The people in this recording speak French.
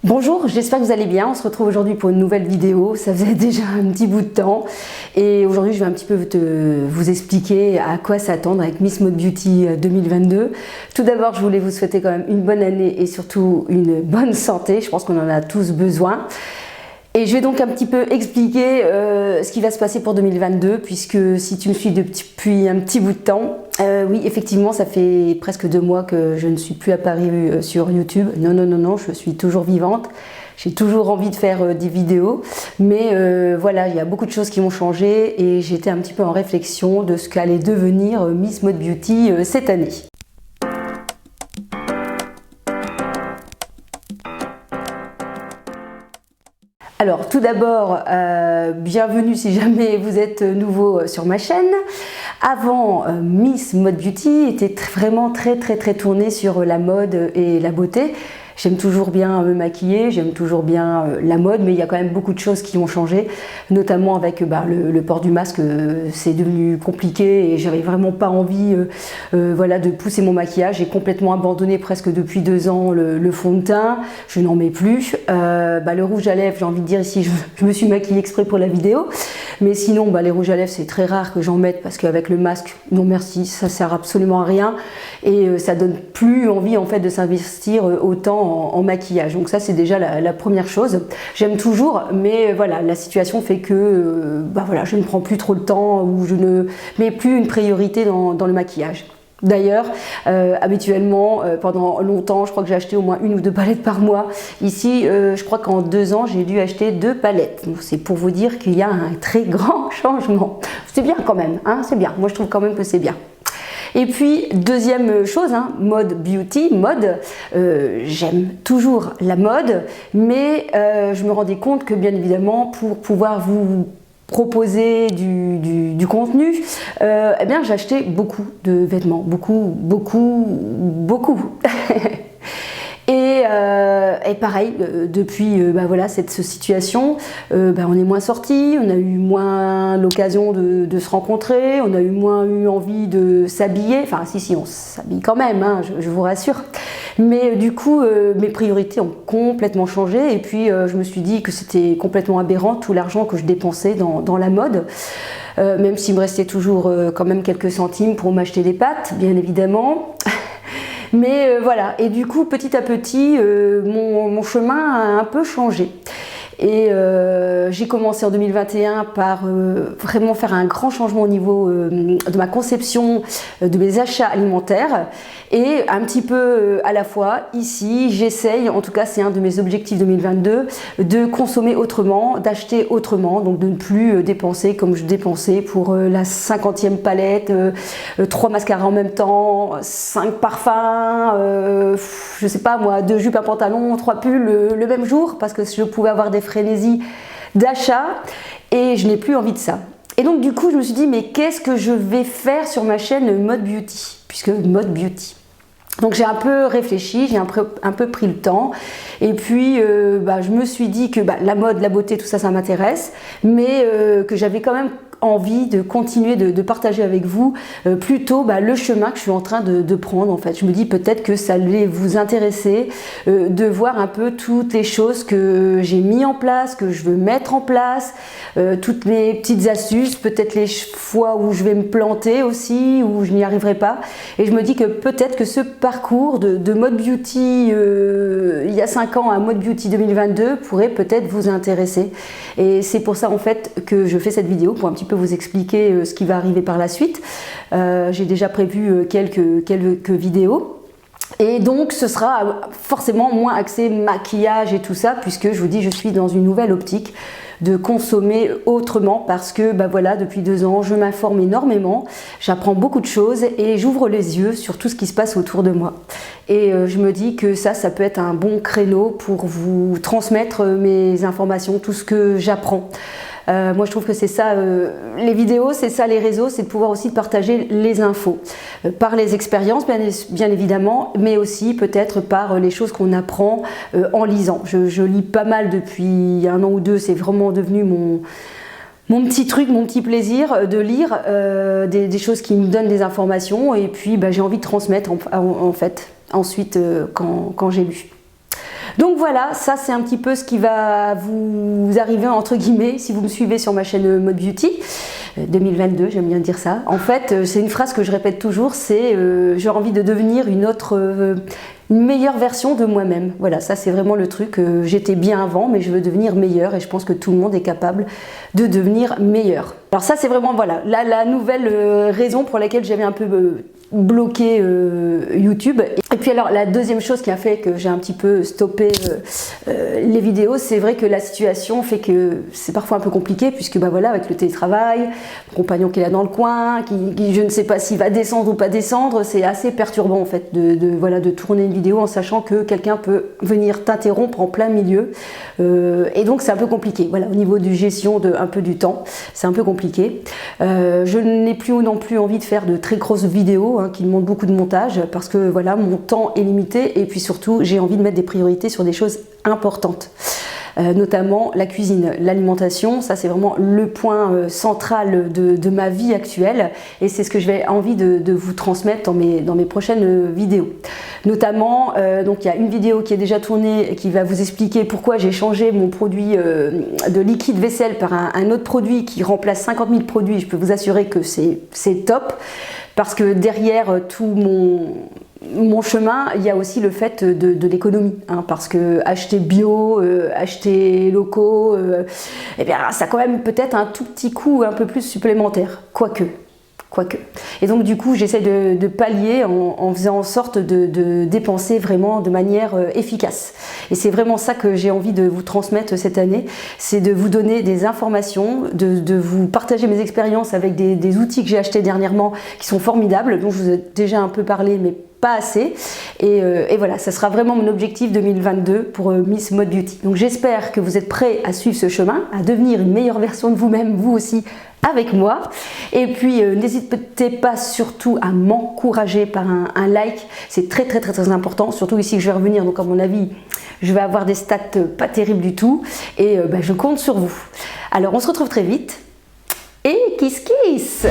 Bonjour, j'espère que vous allez bien. On se retrouve aujourd'hui pour une nouvelle vidéo. Ça faisait déjà un petit bout de temps. Et aujourd'hui, je vais un petit peu vous expliquer à quoi s'attendre avec Miss Mode Beauty 2022. Tout d'abord, je voulais vous souhaiter quand même une bonne année et surtout une bonne santé. Je pense qu'on en a tous besoin. Et je vais donc un petit peu expliquer ce qui va se passer pour 2022, puisque si tu me suis depuis un petit bout de temps, oui, effectivement, ça fait presque 2 mois que je ne suis plus apparue sur YouTube. Non, je suis toujours vivante. J'ai toujours envie de faire des vidéos, mais voilà, il y a beaucoup de choses qui ont changé et j'étais un petit peu en réflexion de ce qu'allait devenir Miss Mode Beauty cette année. Alors tout d'abord, bienvenue si jamais vous êtes nouveau sur ma chaîne. Avant, Miss Mode Beauty était vraiment très tournée sur la mode et la beauté. J'aime toujours bien me maquiller, j'aime toujours bien la mode, mais il y a quand même beaucoup de choses qui ont changé, notamment avec le port du masque. C'est devenu compliqué et j'avais vraiment pas envie voilà, de pousser mon maquillage. J'ai complètement abandonné presque depuis 2 ans le fond de teint, je n'en mets plus. Le rouge à lèvres, j'ai envie de dire ici, je me suis maquillée exprès pour la vidéo, mais sinon les rouges à lèvres c'est très rare que j'en mette parce qu'avec le masque, non merci, ça sert absolument à rien et ça donne plus envie en fait de s'investir autant en maquillage. Donc ça c'est déjà la première chose. J'aime toujours, mais voilà, la situation fait que voilà, je ne prends plus trop le temps ou je ne mets plus une priorité dans le maquillage. D'ailleurs, habituellement, pendant longtemps, je crois que j'ai acheté au moins 1 ou 2 palettes par mois. Ici, je crois qu'en 2 ans, j'ai dû acheter 2 palettes. Donc c'est pour vous dire qu'il y a un très grand changement. C'est bien quand même, hein, c'est bien. Moi, je trouve quand même que c'est bien. Et puis, deuxième chose, mode beauty, mode, j'aime toujours la mode, mais je me rendais compte que bien évidemment, pour pouvoir vous proposer du contenu, eh bien j'achetais beaucoup de vêtements, beaucoup. Et pareil, depuis voilà, cette situation, on est moins sortis, on a eu moins l'occasion de se rencontrer, on a eu moins eu envie de s'habiller, enfin si on s'habille quand même, je vous rassure. Mais du coup, mes priorités ont complètement changé et puis je me suis dit que c'était complètement aberrant tout l'argent que je dépensais dans la mode. Même s'il me restait toujours quand même quelques centimes pour m'acheter des pâtes, bien évidemment. Mais voilà, et du coup, petit à petit, mon chemin a un peu changé. Et j'ai commencé en 2021 par vraiment faire un grand changement au niveau de ma conception de mes achats alimentaires et un petit peu à la fois ici j'essaye, en tout cas c'est un de mes objectifs 2022, de consommer autrement, d'acheter autrement, donc de ne plus dépenser comme je dépensais pour la 50e palette, 3 mascaras en même temps, 5 parfums, je sais pas moi, 2 jupes, un pantalon, 3 pulls le même jour parce que je pouvais avoir des frénésie d'achat et je n'ai plus envie de ça. Et donc du coup je me suis dit mais qu'est-ce que je vais faire sur ma chaîne Mode Beauty, puisque Mode Beauty. Donc j'ai un peu réfléchi, j'ai un peu pris le temps et puis je me suis dit que la mode, la beauté, tout ça, ça m'intéresse, mais que j'avais quand même envie de continuer de partager avec vous plutôt le chemin que je suis en train de prendre en fait. Je me dis peut-être que ça allait vous intéresser de voir un peu toutes les choses que j'ai mis en place, que je veux mettre en place, toutes les petites astuces, peut-être les fois où je vais me planter aussi, où je n'y arriverai pas. Et je me dis que peut-être que ce parcours de Mode Beauty il y a 5 ans à Mode Beauty 2022 pourrait peut-être vous intéresser. Et c'est pour ça en fait que je fais cette vidéo, pour un petit peu vous expliquer ce qui va arriver par la suite. J'ai déjà prévu quelques vidéos. Et donc ce sera forcément moins axé maquillage et tout ça, puisque je vous dis je suis dans une nouvelle optique de consommer autrement parce que voilà, depuis 2 ans je m'informe énormément, j'apprends beaucoup de choses et j'ouvre les yeux sur tout ce qui se passe autour de moi. Et je me dis que ça peut être un bon créneau pour vous transmettre mes informations, tout ce que j'apprends. Moi je trouve que c'est ça, les vidéos, c'est ça les réseaux, c'est de pouvoir aussi partager les infos, par les expériences bien évidemment, mais aussi peut-être par les choses qu'on apprend en lisant. Je lis pas mal depuis 1 an ou 2, c'est vraiment devenu mon petit truc, mon petit plaisir de lire des choses qui me donnent des informations et puis j'ai envie de transmettre en fait ensuite quand j'ai lu. Donc voilà, ça c'est un petit peu ce qui va vous arriver entre guillemets si vous me suivez sur ma chaîne Mode Beauty 2022, j'aime bien dire ça. En fait, c'est une phrase que je répète toujours, c'est j'ai envie de devenir une meilleure version de moi-même. Voilà, ça c'est vraiment le truc. J'étais bien avant, mais je veux devenir meilleure et je pense que tout le monde est capable de devenir meilleur. Alors ça c'est vraiment voilà la nouvelle raison pour laquelle j'avais un peu bloqué YouTube. Et puis alors la deuxième chose qui a fait que j'ai un petit peu stoppé les vidéos, c'est vrai que la situation fait que c'est parfois un peu compliqué puisque bah voilà, avec le télétravail, mon compagnon qui est là dans le coin, qui je ne sais pas s'il va descendre ou pas descendre, c'est assez perturbant en fait de tourner une vidéo en sachant que quelqu'un peut venir t'interrompre en plein milieu et donc c'est un peu compliqué. Voilà, au niveau du gestion un peu du temps, c'est un peu compliqué. Je n'ai plus non plus envie de faire de très grosses vidéos qui demandent beaucoup de montage parce que voilà, mon temps est limité et puis surtout j'ai envie de mettre des priorités sur des choses importantes. Notamment la cuisine, l'alimentation, ça c'est vraiment le point central de ma vie actuelle et c'est ce que j'ai envie de vous transmettre dans mes prochaines vidéos. Notamment, donc il y a une vidéo qui est déjà tournée qui va vous expliquer pourquoi j'ai changé mon produit de liquide vaisselle par un autre produit qui remplace 50 000 produits. Je peux vous assurer que c'est top parce que derrière tout mon chemin, il y a aussi le fait de l'économie, parce que acheter bio, acheter locaux, eh bien, ça a quand même peut-être un tout petit coût un peu plus supplémentaire, quoique. Et donc du coup, j'essaie de pallier en faisant en sorte de dépenser vraiment de manière efficace. Et c'est vraiment ça que j'ai envie de vous transmettre cette année, c'est de vous donner des informations, de vous partager mes expériences avec des outils que j'ai achetés dernièrement qui sont formidables, dont je vous ai déjà un peu parlé, mais pas assez. Et voilà, ça sera vraiment mon objectif 2022 pour Miss Mode Beauty. Donc j'espère que vous êtes prêts à suivre ce chemin, à devenir une meilleure version de vous-même, vous aussi, avec moi. Et puis n'hésitez pas surtout à m'encourager par un like, c'est très important, surtout ici que je vais revenir, donc à mon avis je vais avoir des stats pas terribles du tout et je compte sur vous. Alors on se retrouve très vite et kiss kiss.